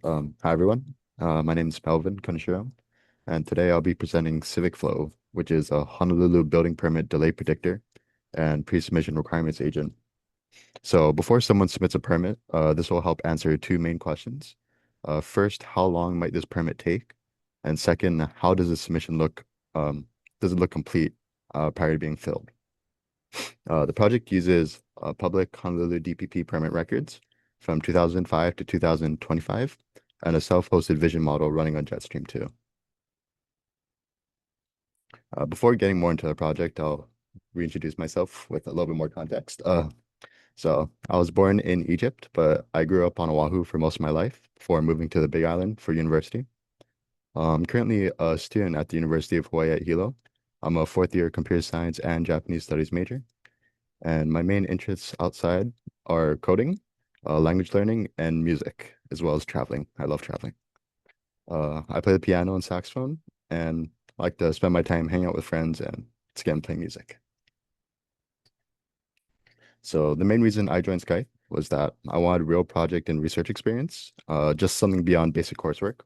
Hi everyone. My name is Melvin Kanashiro, and today I'll be presenting CivicFlow, which is a Honolulu building permit delay predictor and pre-submission requirements agent. So before someone submits a permit, this will help answer two main questions. First, how long might this permit take? And second, how does the submission look? Does it look complete prior to being filled? The project uses public Honolulu DPP permit records from 2005 to 2025 and a self-hosted vision model running on Jetstream 2. Before getting more into the project, I'll reintroduce myself with a little bit more context. So I was born in Egypt, but I grew up on Oahu for most of my life before moving to the Big Island for university. I'm currently a student at the University of Hawaii at Hilo. I'm a fourth year computer science and Japanese studies major. And my main interests outside are coding, language learning, and music, as well as traveling. I love traveling. I play the piano and saxophone, and like to spend my time hanging out with friends and again playing music. So the main reason I joined SCIPE was that I wanted real project and research experience, just something beyond basic coursework.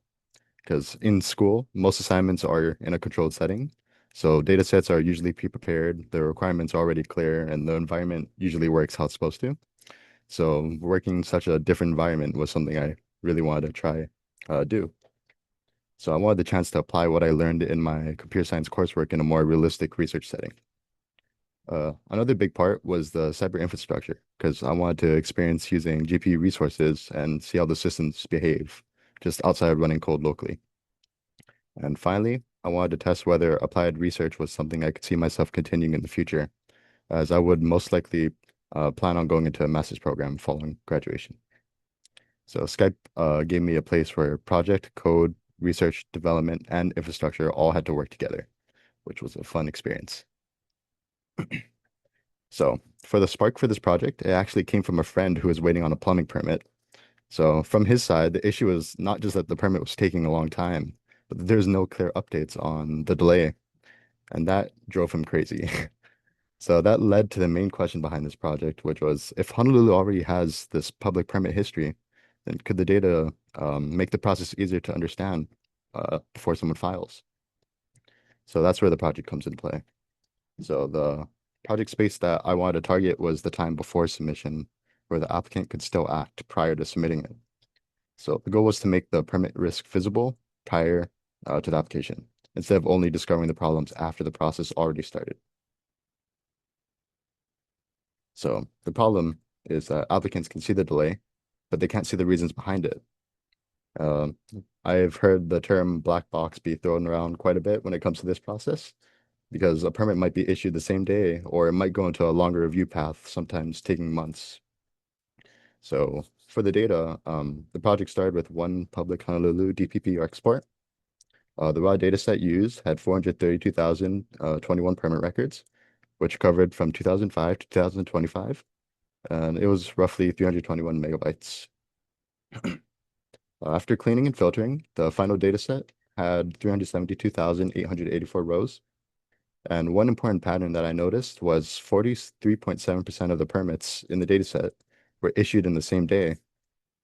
Because in school, most assignments are in a controlled setting. So data sets are usually pre-prepared, the requirements are already clear, and the environment usually works how it's supposed to. So working in such a different environment was something I really wanted to try do. So I wanted the chance to apply what I learned in my computer science coursework in a more realistic research setting. Another big part was the cyber infrastructure because I wanted to experience using GPU resources and see how the systems behave just outside of running code locally. And finally, I wanted to test whether applied research was something I could see myself continuing in the future, as I would most likely plan on going into a master's program following graduation. So SCIPE gave me a place where project, code, research, development, and infrastructure all had to work together, which was a fun experience. So for the spark for this project, it actually came from a friend who was waiting on a plumbing permit. So from his side, the issue was not just that the permit was taking a long time, but that there's no clear updates on the delay, and that drove him crazy. So that led to the main question behind this project, which was if Honolulu already has this public permit history, then could the data make the process easier to understand before someone files? So that's where the project comes into play. So the project space that I wanted to target was the time before submission, where the applicant could still act prior to submitting it. So the goal was to make the permit risk visible prior to the application, instead of only discovering the problems after the process already started. So the problem is that applicants can see the delay, but they can't see the reasons behind it. Um, I've heard the term black box be thrown around quite a bit when it comes to this process, because a permit might be issued the same day, or it might go into a longer review path, sometimes taking months. So for the data, the project started with one public Honolulu DPP export. The raw data set used had 432,021 permit records, which covered from 2005 to 2025, and it was roughly 321 megabytes. After cleaning and filtering, the final data set had 372,884 rows. And one important pattern that I noticed was 43.7% of the permits in the dataset were issued in the same day.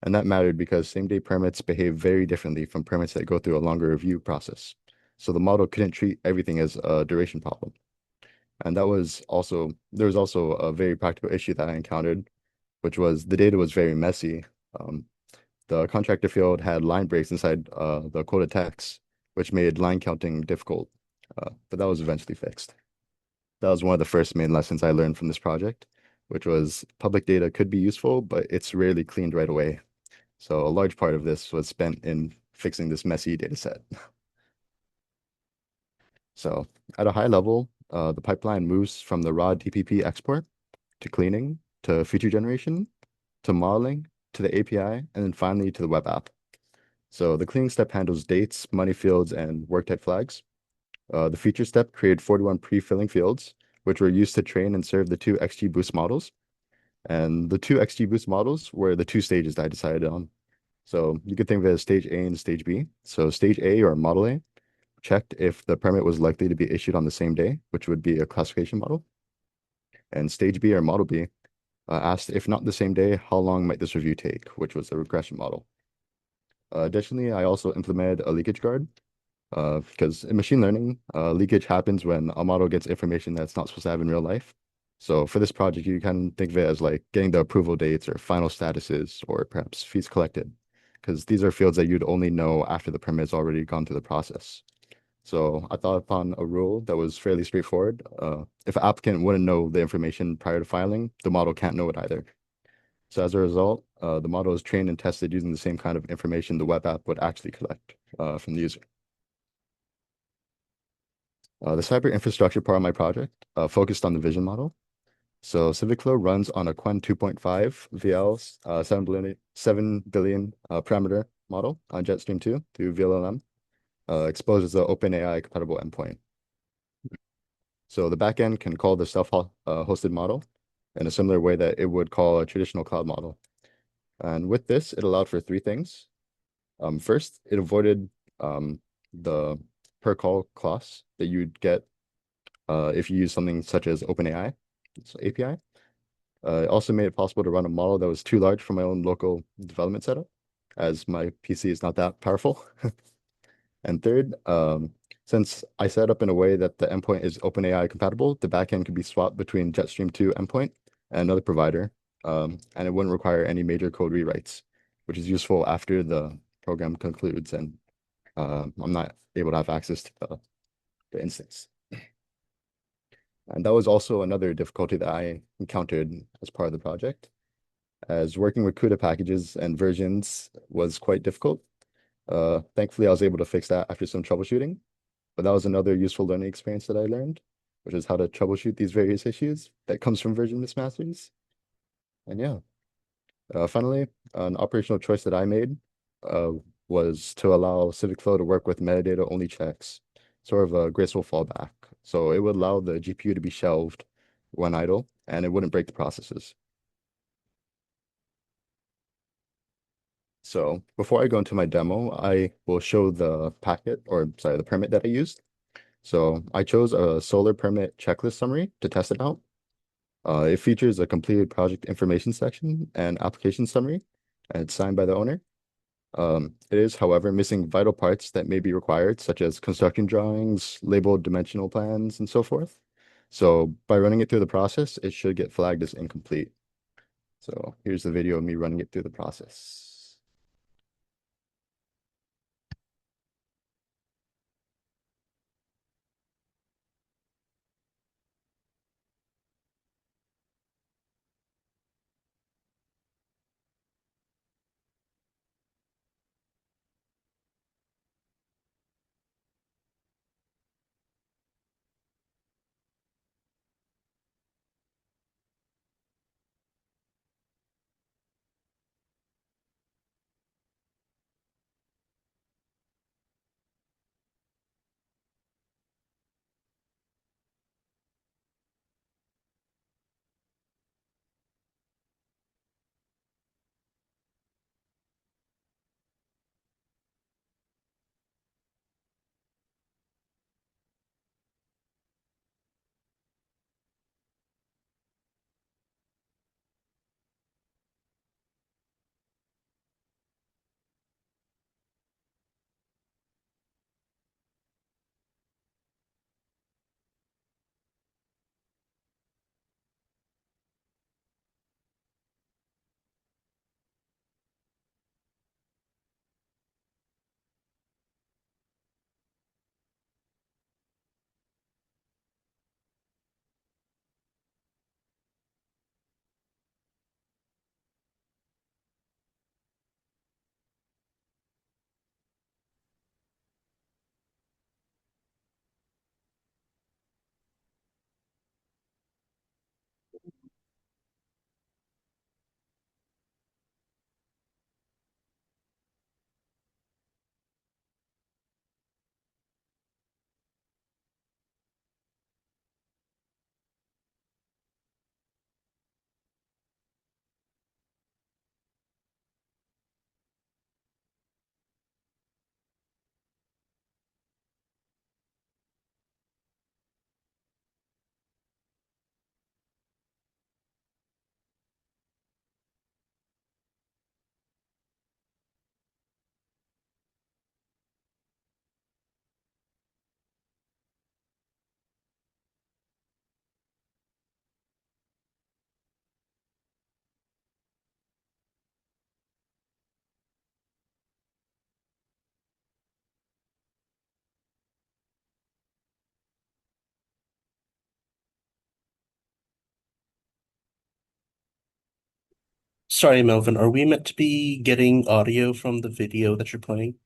And that mattered because same-day permits behave very differently from permits that go through a longer review process. So the model couldn't treat everything as a duration problem. And there was also a very practical issue that I encountered, which was the data was very messy. Um, the contractor field had line breaks inside the quoted text, which made line counting difficult. But that was eventually fixed. That was one of the first main lessons I learned from this project, which was public data could be useful, but it's rarely cleaned right away. So a large part of this was spent in fixing this messy data set. So at a high level, the pipeline moves from the raw DPP export to cleaning to feature generation to modeling to the API and then finally to the web app. So the cleaning step handles dates, money fields, and work type flags. The feature step created 41 pre-filling fields, which were used to train and serve the two XGBoost models. And the two XGBoost models were the two stages that I decided on. So you could think of it as stage A and stage B. So stage A or model A checked if the permit was likely to be issued on the same day, which would be a classification model. And stage B or model B asked if not the same day, how long might this review take, which was a regression model. Additionally, I also implemented a leakage guard because in machine learning, leakage happens when a model gets information that's not supposed to have in real life. So for this project, you can think of it as like getting the approval dates or final statuses or perhaps fees collected, because these are fields that you'd only know after the permit's already gone through the process. So I thought upon a rule that was fairly straightforward. If an applicant wouldn't know the information prior to filing, the model can't know it either. So as a result, the model is trained and tested using the same kind of information the web app would actually collect from the user. The cyber infrastructure part of my project focused on the vision model. So CivicFlow runs on a Quen 2.5 VL 7 billion parameter model on Jetstream 2 through VLLM, exposes the OpenAI compatible endpoint. So the backend can call the self-hosted model in a similar way that it would call a traditional cloud model. And with this, it allowed for three things. First, it avoided the per call costs that you'd get if you use something such as OpenAI, so API. It also made it possible to run a model that was too large for my own local development setup, as my PC is not that powerful. And third, since I set up in a way that the endpoint is OpenAI compatible, the backend can be swapped between Jetstream 2 endpoint and another provider, and it wouldn't require any major code rewrites, which is useful after the program concludes and I'm not able to have access to the instance. And that was also another difficulty that I encountered as part of the project, as working with CUDA packages and versions was quite difficult. Thankfully, I was able to fix that after some troubleshooting, but that was another useful learning experience that I learned, which is how to troubleshoot these various issues that comes from version mismatches. And yeah, finally, an operational choice that I made uh, was to allow CivicFlow to work with metadata-only checks, sort of a graceful fallback. So it would allow the GPU to be shelved when idle, and it wouldn't break the processes. So before I go into my demo, I will show the packet, or sorry, the permit that I used. So I chose a solar permit checklist summary to test it out. It features a completed project information section and application summary, and it's signed by the owner. It is, however, missing vital parts that may be required, such as construction drawings, labeled dimensional plans, and so forth. So by running it through the process, it should get flagged as incomplete. So here's the video of me running it through the process. Sorry, Melvin, are we meant to be getting audio from the video that you're playing?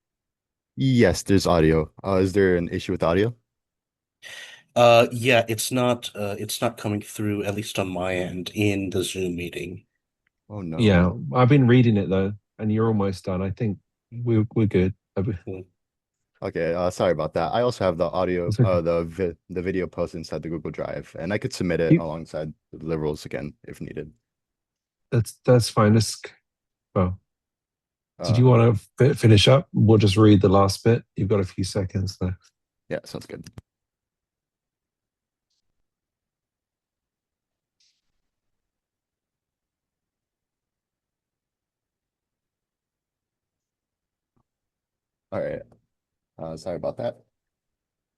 Yes, there's audio. Is there an issue with audio? Yeah, it's not coming through, at least on my end, in the Zoom meeting. Oh no. Yeah, I've been reading it though, and you're almost done. I think we're good. Hmm. Okay, sorry about that. I also have the audio, It's okay. the video post inside the Google Drive, and I could submit it You, alongside the deliverables again if needed. that's fine. Well, did you Uh, want to finish up? We'll just read the last bit. You've got a few seconds left. yeah, sounds good. All right. Sorry about that.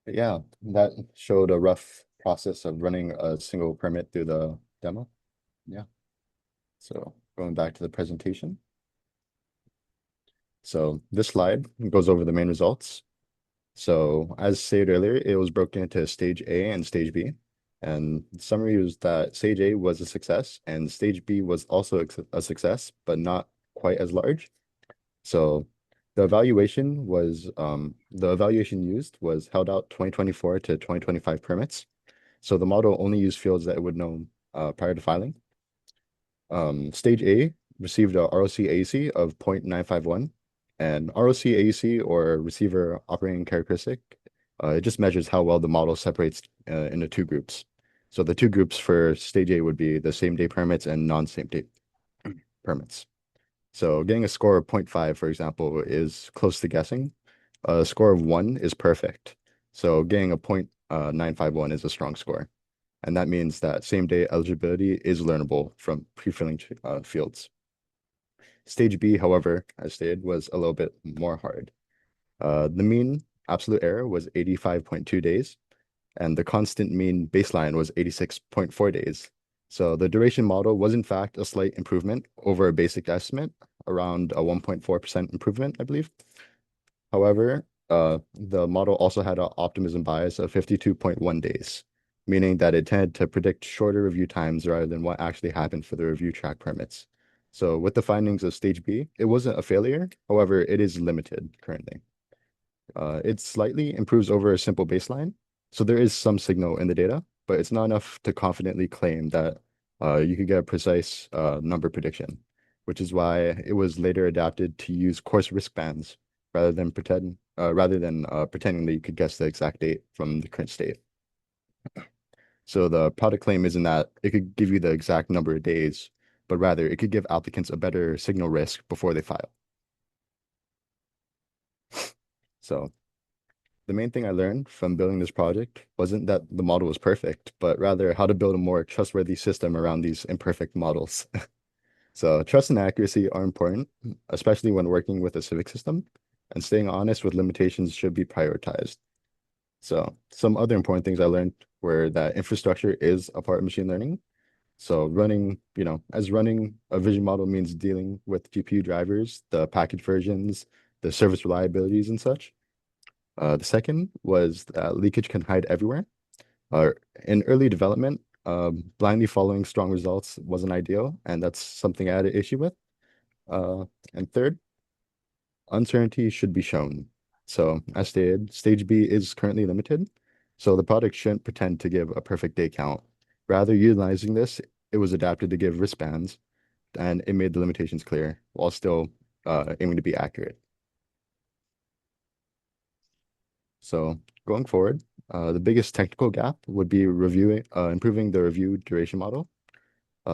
But yeah, that showed a rough process of running a single permit through the demo. Yeah. So going back to the presentation. So this slide goes over the main results. So as stated earlier, it was broken into stage A and stage B. And the summary was that stage A was a success and stage B was also a success, but not quite as large. So the evaluation used was held out 2024 to 2025 permits. So the model only used fields that it would know prior to filing. Stage A received a ROC AUC of 0.951, and ROC AUC, or receiver operating characteristic, it just measures how well the model separates into two groups. So the two groups for stage A would be the same day permits and non-same day permits. So getting a score of zero point 0.5, for example, is close to guessing. A score of 1 is perfect. So getting a 0.951 is a strong score. And that means that same day eligibility is learnable from pre-filling fields. Stage B, however, as stated, was a little bit more hard. The mean absolute error was 85.2 days, and the constant mean baseline was 86.4 days. So the duration model was in fact a slight improvement over a basic estimate, around a 1.4% improvement, I believe. However, the model also had an optimism bias of 52.1 days, meaning that it tended to predict shorter review times rather than what actually happened for the review track permits. So with the findings of stage B, it wasn't a failure. However, it is limited currently. It slightly improves over a simple baseline. So there is some signal in the data, but it's not enough to confidently claim that you could get a precise number prediction, which is why it was later adapted to use coarse risk bands rather than pretending that you could guess the exact date from the current state. So the product claim isn't that it could give you the exact number of days, but rather it could give applicants a better signal risk before they file. So the main thing I learned from building this project wasn't that the model was perfect, but rather how to build a more trustworthy system around these imperfect models. So trust and accuracy are important, especially when working with a civic system, and staying honest with limitations should be prioritized. So some other important things I learned were that infrastructure is a part of machine learning. So running a vision model means dealing with GPU drivers, the package versions, the service reliabilities and such. The second was that leakage can hide everywhere. Uh, in early development, blindly following strong results wasn't ideal, and that's something I had an issue with. Uh, and third, uncertainty should be shown. So as stated, stage B is currently limited, so the product shouldn't pretend to give a perfect day count. Rather, utilizing this, it was adapted to give wristbands, and it made the limitations clear while still aiming to be accurate. So going forward, the biggest technical gap would be improving the review duration model.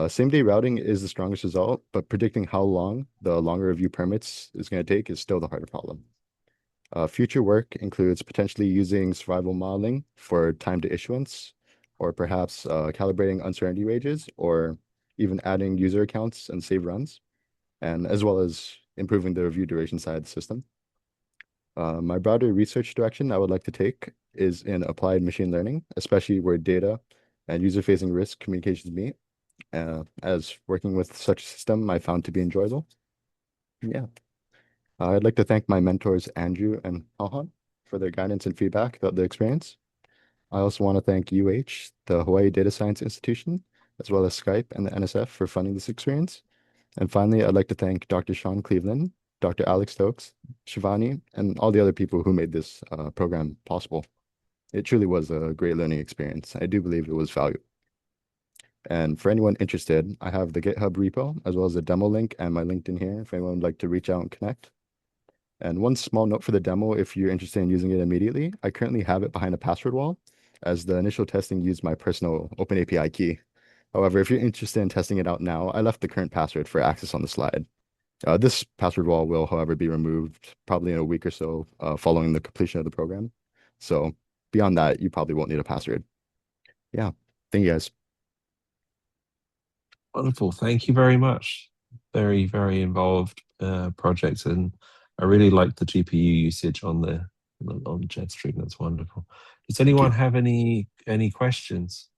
Same-day routing is the strongest result, but predicting how long the longer review permits is going to take is still the harder problem. Future work includes potentially using survival modeling for time to issuance, or perhaps calibrating uncertainty ranges, or even adding user accounts and save runs, and as well as improving the review duration side of the system. My broader research direction I would like to take is in applied machine learning, especially where data and user-facing risk communications meet. As working with such a system, I found to be enjoyable. Yeah. I'd like to thank my mentors, Andrew and Ahan, for their guidance and feedback about the experience. I also want to thank UH, the Hawaii Data Science Institution, as well as SCIPE and the NSF for funding this experience. And finally, I'd like to thank Dr. Sean Cleveland, Dr. Alex Stokes, Shivani, and all the other people who made this program possible. It truly was a great learning experience. I do believe it was valuable. And for anyone interested, I have the GitHub repo as well as the demo link and my LinkedIn here if anyone would like to reach out and connect. And one small note for the demo, if you're interested in using it immediately, I currently have it behind a password wall as the initial testing used my personal OpenAPI key. However, if you're interested in testing it out now, I left the current password for access on the slide. This password wall will, however, be removed probably in a week or so following the completion of the program. So beyond that, you probably won't need a password. Yeah. Thank you guys. Wonderful. Thank you very much. Very, very involved project, and I really like the GPU usage on Jetstream. That's wonderful. Does Thank anyone you. have any questions?